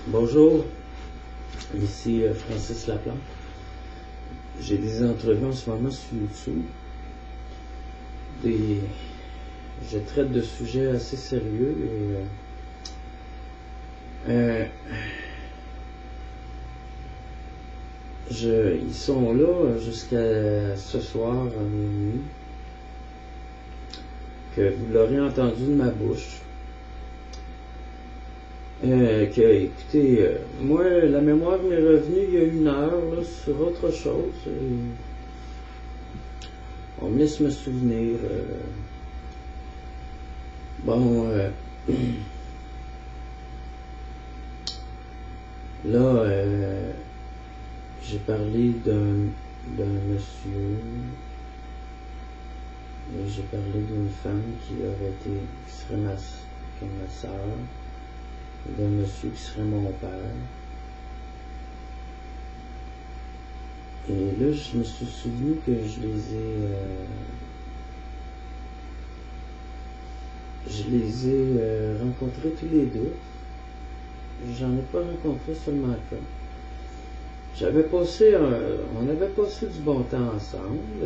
Bonjour, ici Francis Laplante. J'ai des entrevues en ce moment sur YouTube. Je traite de sujets assez sérieux et ils sont là jusqu'à ce soir à minuit, que vous l'aurez entendu de ma bouche. Écoutez, moi, la mémoire m'est revenue il y a 1 heure là, sur autre chose. On me laisse me souvenir. Là, j'ai parlé d'un monsieur, et j'ai parlé d'une femme qui serait comme ma soeur, d'un monsieur qui serait mon père. Et là, je me suis souvenu que je les ai rencontrés tous les deux. J'en ai pas rencontré seulement qu'un. On avait passé du bon temps ensemble,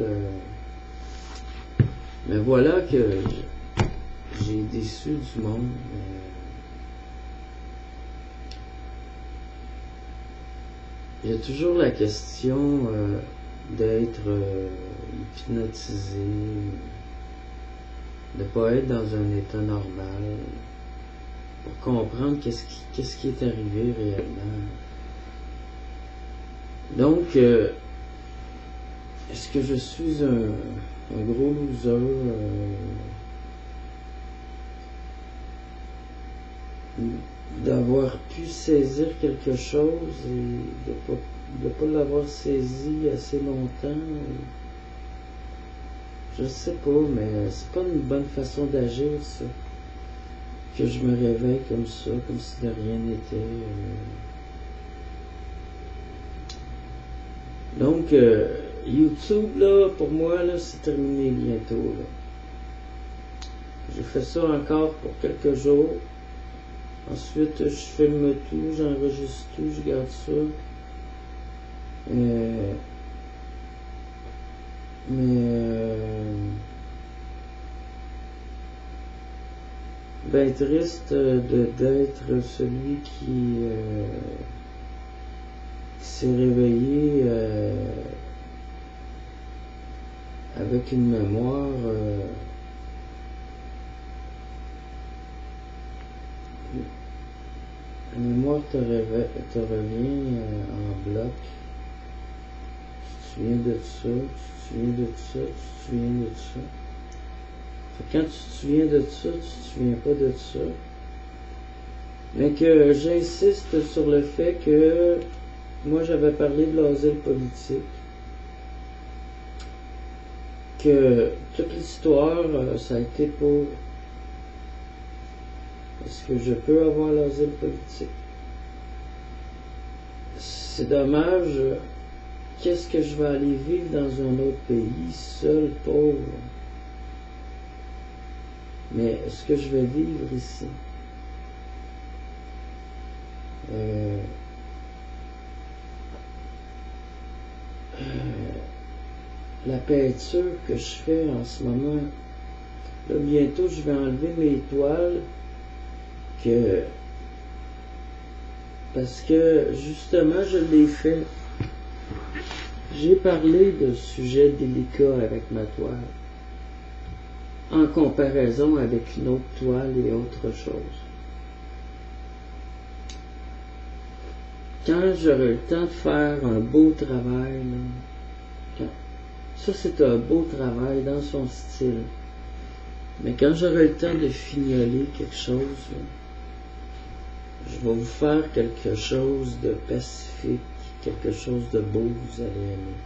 mais voilà que j'ai déçu du monde. Il y a toujours la question d'être hypnotisé, de ne pas être dans un état normal, pour comprendre qu'est-ce qui est arrivé réellement. Donc, est-ce que je suis un gros loser d'avoir pu saisir quelque chose et de pas l'avoir saisi assez longtemps? Je sais pas, mais c'est pas une bonne façon d'agir, ça. Que je me réveille comme ça, comme si de rien n'était. Donc, YouTube, là, pour moi, là, c'est terminé bientôt, là. J'ai fait ça encore pour quelques jours. Ensuite, je filme tout, j'enregistre tout, je garde ça. Ben triste d'être celui qui s'est réveillé avec une mémoire la mémoire te revient en bloc. Tu te souviens de ça, tu te souviens de ça, tu te souviens de ça. Quand tu te souviens de ça, tu te souviens pas de ça. Mais que j'insiste sur le fait que moi j'avais parlé de l'asile politique. Que toute l'histoire, ça a été pour... Est-ce que je peux avoir l'asile politique? C'est dommage. Qu'est-ce que je vais aller vivre dans un autre pays, seul, pauvre? Mais est-ce que je vais vivre ici? La peinture que je fais en ce moment, là, bientôt je vais enlever mes toiles, parce que justement je l'ai fait. J'ai parlé de sujets délicats avec ma toile, en comparaison avec une autre toile et autre chose. Quand j'aurai le temps de faire un beau travail, là, ça c'est un beau travail dans son style, mais quand j'aurai le temps de fignoler quelque chose, là, je vais vous faire quelque chose de pacifique, quelque chose de beau, vous allez aimer.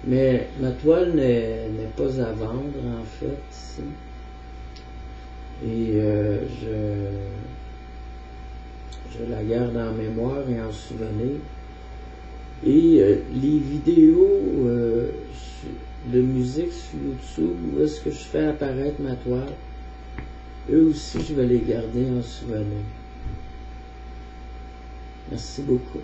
Mais ma toile n'est pas à vendre, en fait, ici. Et je la garde en mémoire et en souvenir. Et les vidéos de musique sur YouTube, où est-ce que je fais apparaître ma toile, eux aussi, je vais les garder en souvenir. Merci beaucoup.